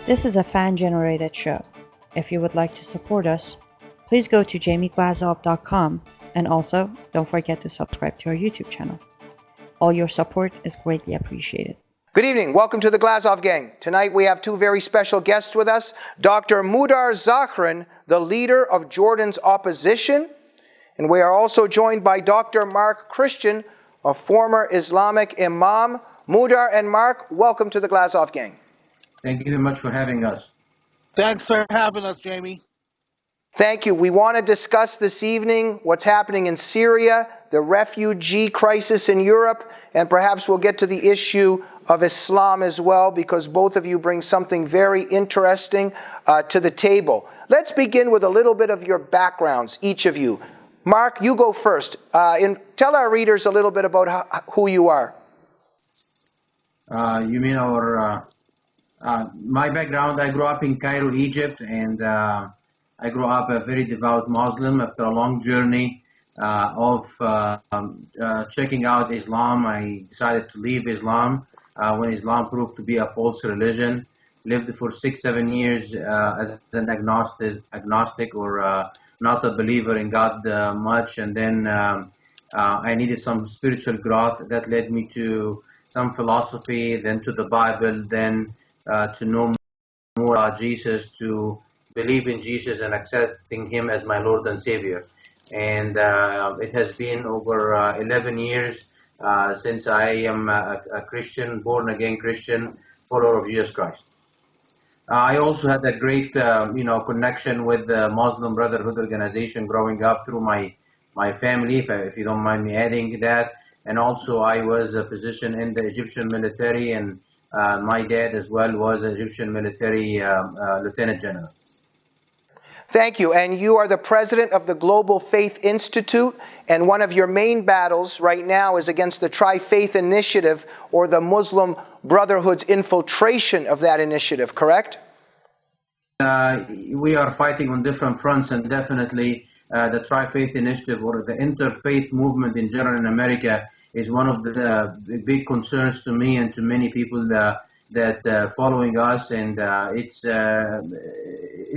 This is a fan-generated show. If you would like to support us, please go to jamieglazov.com and also don't forget to subscribe to our YouTube channel. All your support is greatly appreciated. Good evening. Welcome to the Glazov Gang. Tonight we have two very special guests with us. Dr. Mudar Zahran, the leader of Jordan's opposition. And we are also joined by Dr. Mark Christian, a former Islamic Imam. Mudar and Mark, welcome to the Glazov Gang. Thank you very much for having us. Thanks for having us, Jamie. Thank you. We want to discuss this evening what's happening in Syria, the refugee crisis in Europe, and perhaps we'll get to the issue of Islam as well, because both of you bring something very interesting to the table. Let's begin with a little bit of your backgrounds, each of you. Mark, you go first. Tell our readers a little bit about who you are. You mean our... my background, I grew up in Cairo, Egypt, and I grew up a very devout Muslim. After a long journey of checking out Islam, I decided to leave Islam when Islam proved to be a false religion. Lived for 6-7 years as an agnostic or not a believer in God much, and then I needed some spiritual growth. That led me to some philosophy, then to the Bible, then to know more about Jesus, to believe in Jesus and accepting Him as my Lord and Savior. And it has been over 11 years since I am a Christian, born-again Christian, follower of Jesus Christ. I also had a great, connection with the Muslim Brotherhood organization growing up through my family, if you don't mind me adding that. And also I was a physician in the Egyptian military, and my dad as well was an Egyptian military lieutenant general. Thank you. And you are the president of the Global Faith Institute, and one of your main battles right now is against the Tri-Faith Initiative, or the Muslim Brotherhood's infiltration of that initiative, correct? We are fighting on different fronts, and definitely the Tri-Faith Initiative, or the interfaith movement in general in America, is one of the big concerns to me and to many people that following us, and it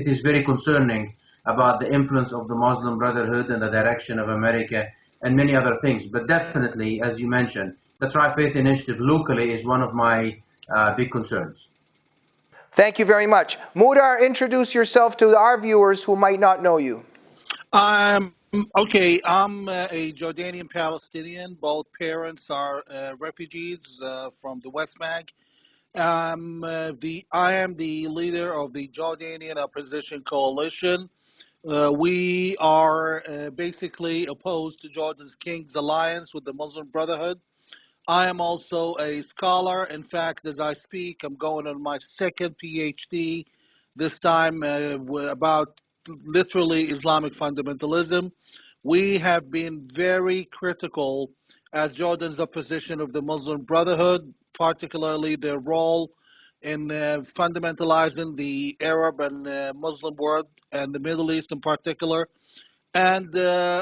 is very concerning about the influence of the Muslim Brotherhood and the direction of America and many other things. But definitely, as you mentioned, the Tri-Faith Initiative locally is one of my big concerns. Thank you very much. Mudar, introduce yourself to our viewers who might not know you. Okay, I'm a Jordanian Palestinian. Both parents are refugees from the West Bank. I am the leader of the Jordanian Opposition Coalition. We are basically opposed to Jordan's King's alliance with the Muslim Brotherhood. I am also a scholar. In fact, as I speak, I'm going on my second PhD, this time about literally Islamic fundamentalism. We have been very critical as Jordan's opposition of the Muslim Brotherhood, particularly their role in fundamentalizing the Arab and Muslim world and the Middle East in particular. And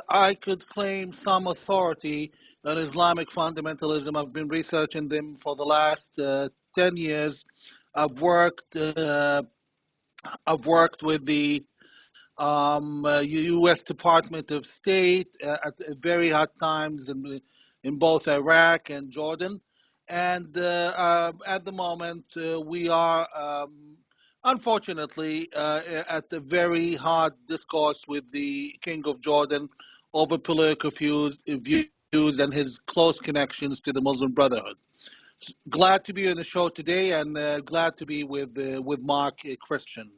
I could claim some authority on Islamic fundamentalism. I've been researching them for the last 10 years. I've worked with the U.S. Department of State at very hard times in both Iraq and Jordan. And at the moment, we are, unfortunately, at a very hard discourse with the King of Jordan over political views and his close connections to the Muslim Brotherhood. Glad to be on the show today, and glad to be with Mark Christian.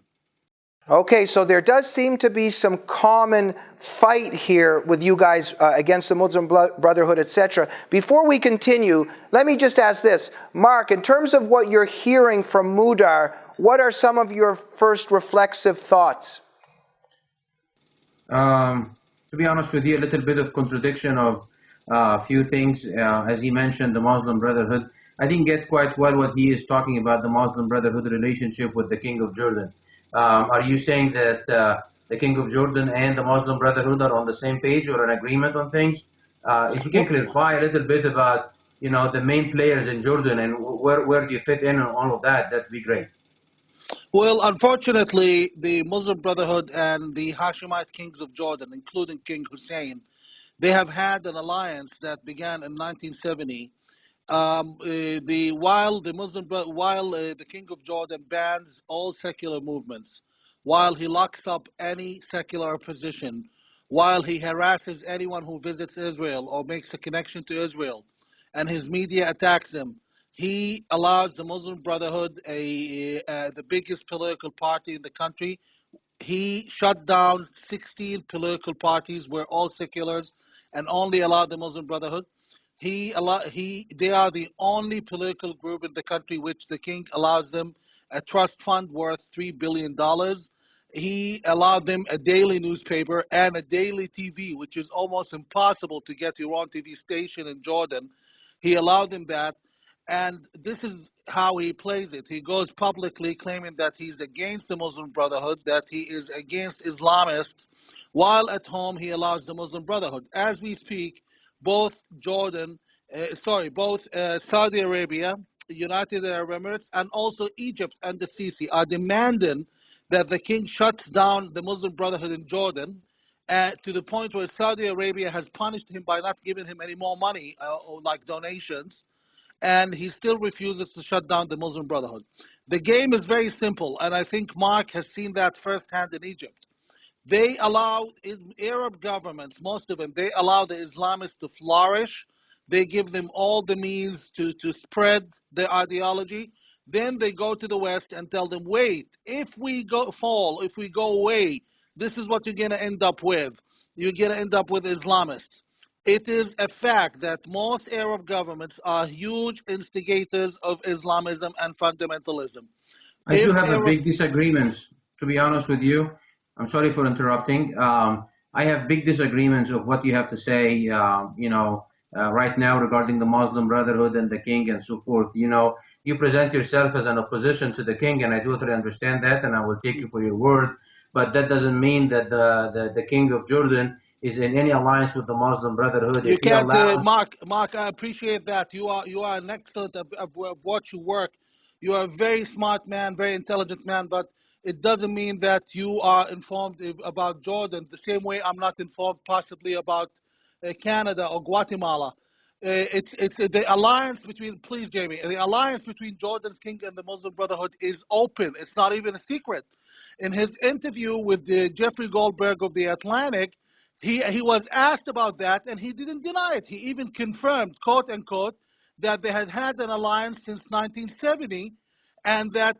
Okay, so there does seem to be some common fight here with you guys against the Muslim Brotherhood, etc. Before we continue, let me just ask this. Mark, in terms of what you're hearing from Mudar, what are some of your first reflexive thoughts? To be honest with you, a little bit of contradiction of a few things. As he mentioned, the Muslim Brotherhood. I didn't get quite well what he is talking about, the Muslim Brotherhood relationship with the King of Jordan. Are you saying that the King of Jordan and the Muslim Brotherhood are on the same page or an agreement on things? If you can clarify a little bit about, the main players in Jordan and where do you fit in on all of that, that'd be great. Well, unfortunately, the Muslim Brotherhood and the Hashemite kings of Jordan, including King Hussein, they have had an alliance that began in 1970. While the King of Jordan bans all secular movements, while he locks up any secular opposition, while he harasses anyone who visits Israel or makes a connection to Israel, and his media attacks them, he allows the Muslim Brotherhood, the biggest political party in the country. He shut down 16 political parties, were all seculars, and only allowed the Muslim Brotherhood. They are the only political group in the country which the king allows them a trust fund worth $3 billion. He allowed them a daily newspaper and a daily TV, which is almost impossible to get your own TV station in Jordan. He allowed them that. And this is how he plays it. He goes publicly claiming that he's against the Muslim Brotherhood, that he is against Islamists, while at home he allows the Muslim Brotherhood. As we speak, both Saudi Arabia, United Arab Emirates, and also Egypt and the Sisi are demanding that the king shuts down the Muslim Brotherhood in Jordan, to the point where Saudi Arabia has punished him by not giving him any more money, or like donations, and he still refuses to shut down the Muslim Brotherhood. The game is very simple, and I think Mark has seen that firsthand in Egypt. They allow Arab governments, most of them, they allow the Islamists to flourish. They give them all the means to spread their ideology. Then they go to the West and tell them, wait, if we go away, this is what you're going to end up with. You're going to end up with Islamists. It is a fact that most Arab governments are huge instigators of Islamism and fundamentalism. I do If have a Arab big disagreement, to be honest with you. I'm sorry for interrupting. I have big disagreements of what you have to say, right now regarding the Muslim Brotherhood and the king and so forth. You present yourself as an opposition to the king, and I totally understand that, and I will take you for your word. But that doesn't mean that the king of Jordan is in any alliance with the Muslim Brotherhood. You If he can't, allows, Mark. I appreciate that. You are an excellent of what you work. You are a very smart man, very intelligent man. But it doesn't mean that you are informed about Jordan the same way I'm not informed possibly about Canada or Guatemala. It's the alliance between. Please, Jamie. The alliance between Jordan's king and the Muslim Brotherhood is open. It's not even a secret. In his interview with Jeffrey Goldberg of the Atlantic, he was asked about that, and he didn't deny it. He even confirmed, quote unquote, that they had had an alliance since 1970, and that,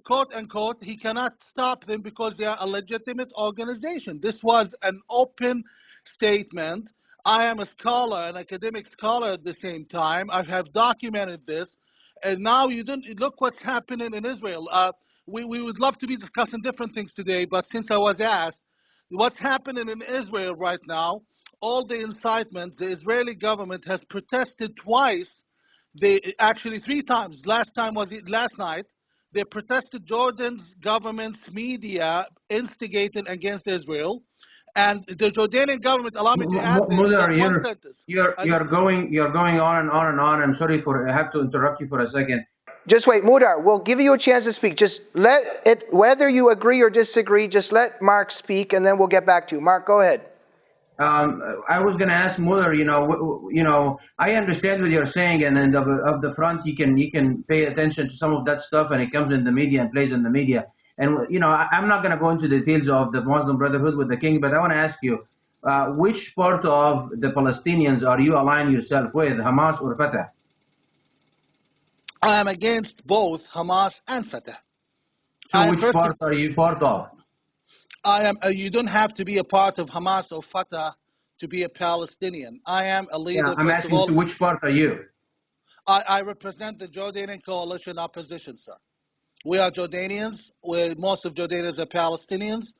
quote unquote, he cannot stop them because they are a legitimate organization. This was an open statement. I am a scholar, an academic scholar at the same time. I have documented this. And now you don't look what's happening in Israel. We would love to be discussing different things today, but since I was asked, what's happening in Israel right now, all the incitements, the Israeli government has protested twice. They actually three times. Last time was last night. They protested Jordan's government's media instigating against Israel. And the Jordanian government, allow me to add this, Mulder, just one sentence. you're going on and on and on. I'm sorry for I have to interrupt you for a second. Just wait, Mudar, we'll give you a chance to speak. Just let it, whether you agree or disagree, just let Mark speak, and then we'll get back to you. Mark, go ahead. I was going to ask Muller. I understand what you're saying, and then of the front, you can pay attention to some of that stuff, and it comes in the media and plays in the media. And I'm not going to go into details of the Muslim Brotherhood with the king, but I want to ask you, which part of the Palestinians are you aligning yourself with, Hamas or Fatah? I am against both Hamas and Fatah. So which part are you part of? I am. You don't have to be a part of Hamas or Fatah to be a Palestinian. I am a Yeah, leader. I'm First of asking. all, So which part are you? I represent the Jordanian coalition opposition, sir. We are Jordanians. Most of Jordanians are Palestinians.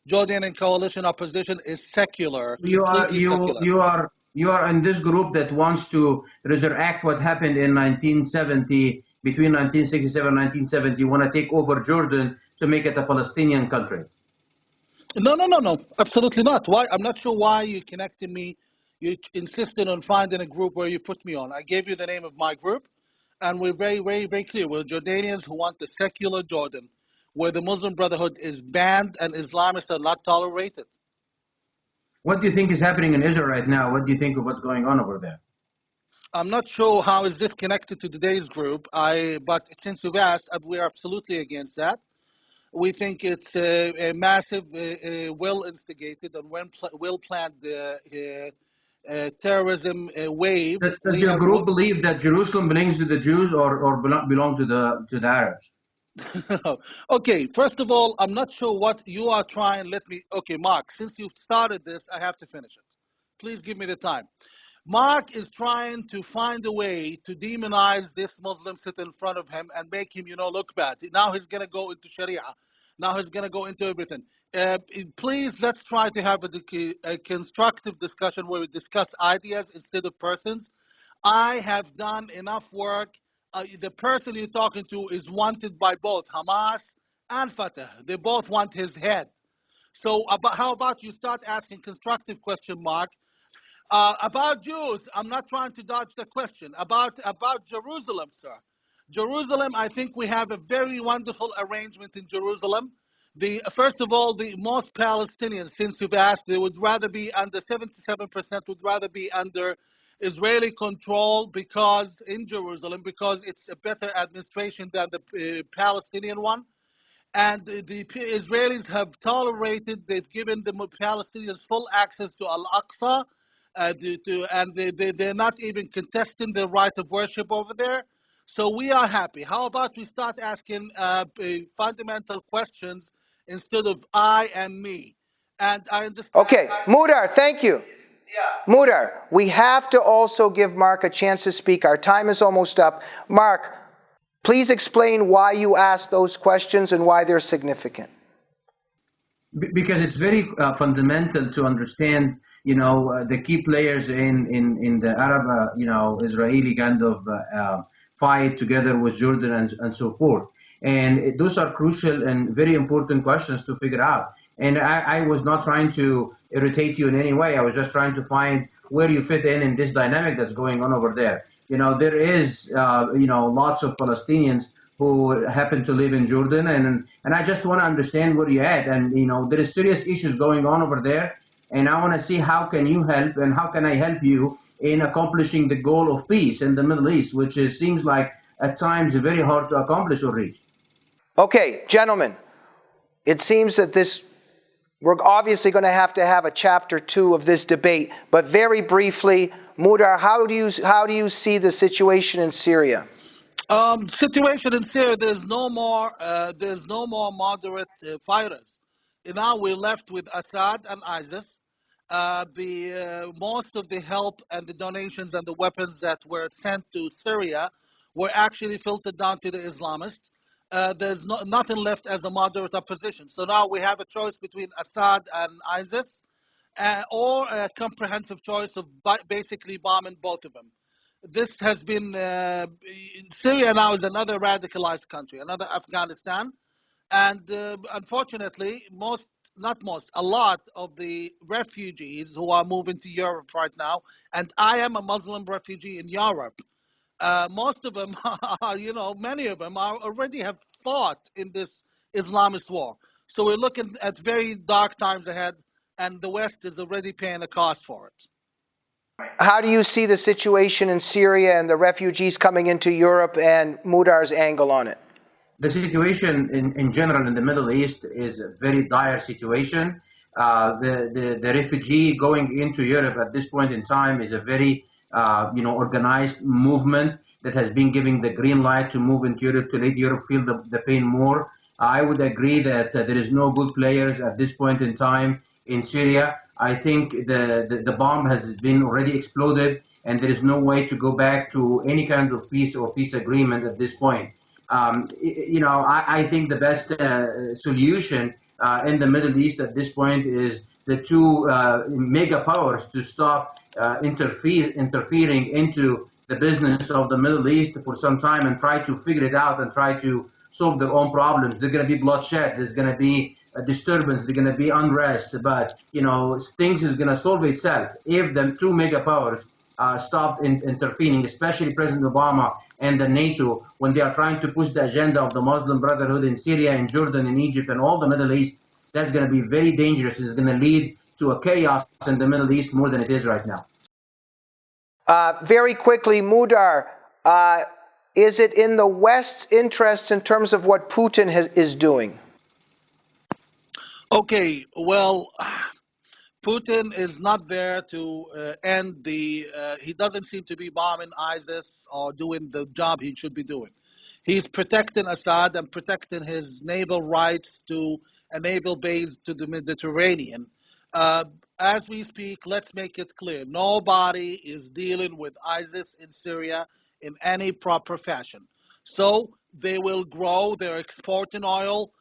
Jordanian coalition opposition is secular, You are completely you secular. you are you are in this group that wants to resurrect what happened in 1970, between 1967 and 1970. You want to take over Jordan to make it a Palestinian country. No. Absolutely not. Why? I'm not sure why you connected me. You insisted on finding a group where you put me on. I gave you the name of my group, and we're very, very, very clear. We're Jordanians who want the secular Jordan. where the Muslim Brotherhood is banned and Islamists are not tolerated. What do you think is happening in Israel right now? What do you think of what's going on over there? I'm not sure how is this connected to today's group. But since you've asked, we're absolutely against that. We think it's a massive, well-instigated and well-planned terrorism wave. Does your group believe that Jerusalem belongs to the Jews or belong to the Arabs? Okay, first of all, I'm not sure what you are trying. Okay, Mark, since you started this, I have to finish it. Please give me the time. Mark is trying to find a way to demonize this Muslim sitting in front of him and make him, look bad. Now he's going to go into Sharia. Now he's going to go into everything. Please, let's try to have a constructive discussion where we discuss ideas instead of persons. I have done enough work. The person you're talking to is wanted by both Hamas and Fatah. They both want his head. So how about you start asking constructive question, Mark? About Jews, I'm not trying to dodge the question. About Jerusalem, sir. Jerusalem, I think we have a very wonderful arrangement in Jerusalem. First of all, the most Palestinians, since you've asked, they would rather be under 77% would rather be under Israeli control in Jerusalem because it's a better administration than the Palestinian one. And the Israelis have tolerated, they've given the Palestinians full access to Al-Aqsa, and they're not even contesting the right of worship over there. So we are happy. How about we start asking fundamental questions instead of I and me? And I understand. Okay, Mudar, thank you. Mudar, we have to also give Mark a chance to speak. Our time is almost up. Mark, please explain why you asked those questions and why they're significant. Because it's very fundamental to understand, the key players in the Arab, Israeli kind of fight together with Jordan and so forth. And those are crucial and very important questions to figure out. And I was not trying to irritate you in any way. I was just trying to find where you fit in this dynamic that's going on over there. There is, lots of Palestinians who happen to live in Jordan, and I just want to understand where you're at. And, there is serious issues going on over there, and I want to see how can you help and how can I help you in accomplishing the goal of peace in the Middle East, which seems like at times very hard to accomplish or reach. Okay, gentlemen, it seems that we're obviously going to have a chapter 2 of this debate, but very briefly, Mudar, how do you see the situation in Syria? Situation in Syria, there's no more moderate fighters. Now we're left with Assad and ISIS. Most of the help and the donations and the weapons that were sent to Syria were actually filtered down to the Islamists. There's nothing left as a moderate opposition. So now we have a choice between Assad and ISIS, or a comprehensive choice of basically bombing both of them. This has been Syria now is another radicalized country, another Afghanistan, and unfortunately, a lot of the refugees who are moving to Europe right now, and I am a Muslim refugee in Europe. Most of them, many of them already have fought in this Islamist war. So we're looking at very dark times ahead, and the West is already paying a cost for it. How do you see the situation in Syria and the refugees coming into Europe and Mudar's angle on it? The situation in general in the Middle East is a very dire situation. The refugee going into Europe at this point in time is a very organized movement that has been giving the green light to move into Europe, to let Europe feel the pain more. I would agree that there is no good players at this point in time in Syria. I think the bomb has been already exploded, and there is no way to go back to any kind of peace or peace agreement at this point. I think the best solution in the Middle East at this point is the two mega powers to stop interfering into the business of the Middle East for some time and try to figure it out and try to solve their own problems. There's going to be bloodshed. There's going to be a disturbance. There's going to be unrest. But, things is going to solve itself if the two mega powers stopped intervening, especially President Obama and the NATO, when they are trying to push the agenda of the Muslim Brotherhood in Syria, in Jordan, in Egypt, and all the Middle East. That's going to be very dangerous. It's going to lead to a chaos in the Middle East more than it is right now. Very quickly, Mudar, is it in the West's interest in terms of what Putin is doing? Okay, well, Putin is not there to end the. He doesn't seem to be bombing ISIS or doing the job he should be doing. He's protecting Assad and protecting his naval rights to a naval base to the Mediterranean. Uh, as we speak, let's make it clear: nobody is dealing with ISIS in Syria in any proper fashion. So they will grow. They're exporting oil.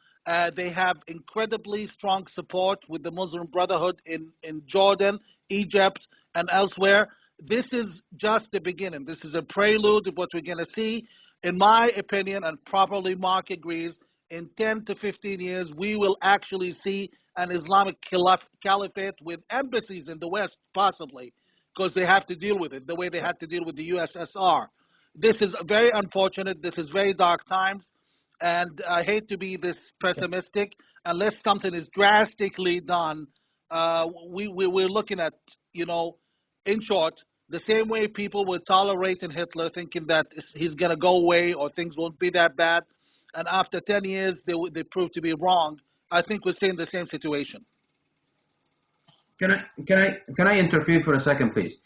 They have incredibly strong support with the Muslim Brotherhood in Jordan, Egypt, and elsewhere. This is just the beginning. This is a prelude of what we're going to see. In my opinion, and probably Mark agrees, in 10 to 15 years, we will actually see an Islamic caliphate with embassies in the West, possibly, because they have to deal with it the way they had to deal with the USSR. This is very unfortunate. This is very dark times. And I hate to be this pessimistic. Unless something is drastically done, we're looking at, in short, the same way people were tolerating Hitler, thinking that he's going to go away or things won't be that bad. And after 10 years, they proved to be wrong. I think we're seeing the same situation. Can I interfere for a second, please?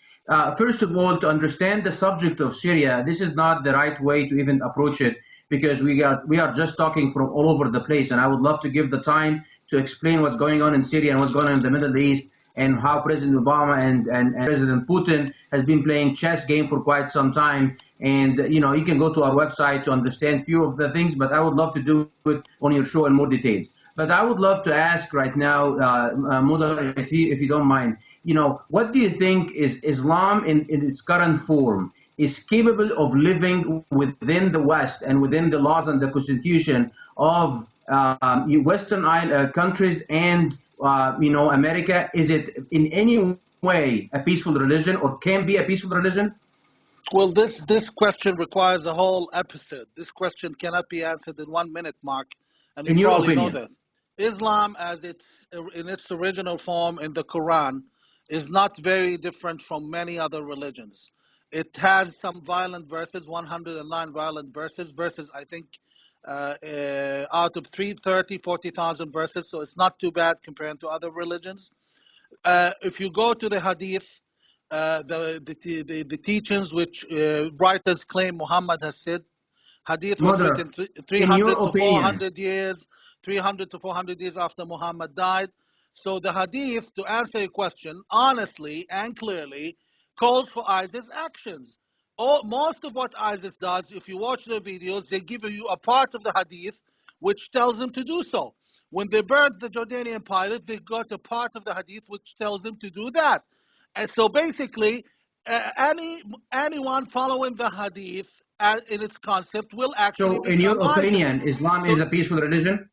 First of all, to understand the subject of Syria, this is not the right way to even approach it, because we are just talking from all over the place, and I would love to give the time to explain what's going on in Syria and what's going on in the Middle East, and how President Obama and President Putin has been playing chess game for quite some time. And you can go to our website to understand few of the things, but I would love to do it on your show in more details. But I would love to ask right now, Mudar, if you don't mind, what do you think is Islam in its current form is capable of living within the West and within the laws and the constitution of Western countries and America? Is it in any way a peaceful religion, or can be a peaceful religion? Well, this question requires a whole episode. This question cannot be answered in 1 minute, Mark, and you probably know that. Islam, as in its original form in the Quran, is not very different from many other religions. It has some violent verses, 109 violent verses, I think, out of 40,000 verses, so it's not too bad compared to other religions. If you go to the Hadith, the teachings which writers claim Muhammad has said, Hadith was written 300 to 400 years, 300 to 400 years after Muhammad died. So the Hadith, to answer your question honestly and clearly, calls for ISIS actions. Most of what ISIS does, if you watch their videos, they give you a part of the Hadith which tells them to do so. When they burned the Jordanian pilot, they got a part of the Hadith which tells them to do that. And so basically, anyone following the Hadith in its concept will actually So, in your opinion, ISIS. Islam is a peaceful religion?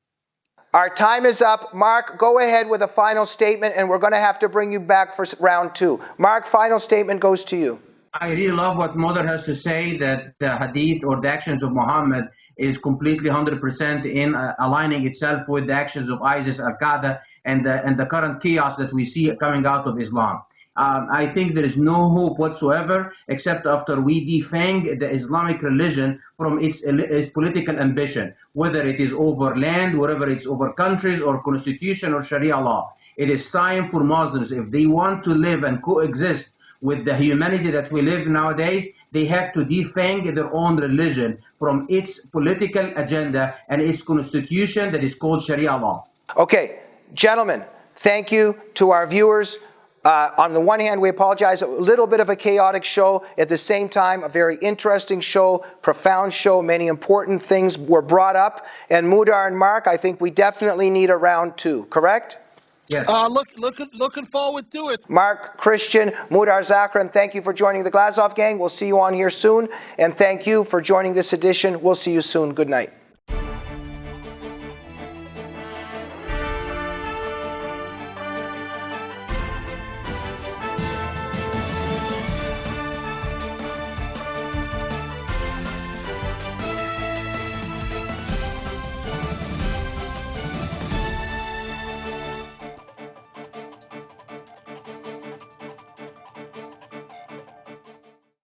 Our time is up. Mark, go ahead with a final statement, and we're going to have to bring you back for round two. Mark, final statement goes to you. I really love what Mudar has to say, that the hadith or the actions of Muhammad is completely 100% in aligning itself with the actions of ISIS, Al-Qaeda, and the current chaos that we see coming out of Islam. I think there is no hope whatsoever except after we defang the Islamic religion from its political ambition, whether it is over land, whether it's over countries or constitution or Sharia law. It is time for Muslims, if they want to live and coexist with the humanity that we live nowadays, they have to defang their own religion from its political agenda and its constitution that is called Sharia law. Okay, gentlemen, thank you to our viewers. On the one hand, we apologize, a little bit of a chaotic show. At the same time, a very interesting show, profound show. Many important things were brought up. And Mudar and Mark, I think we definitely need a round two, correct? Yes. Looking forward to it. Mark, Christian, Mudar Zahran, thank you for joining the Glazov gang. We'll see you on here soon. And thank you for joining this edition. We'll see you soon. Good night.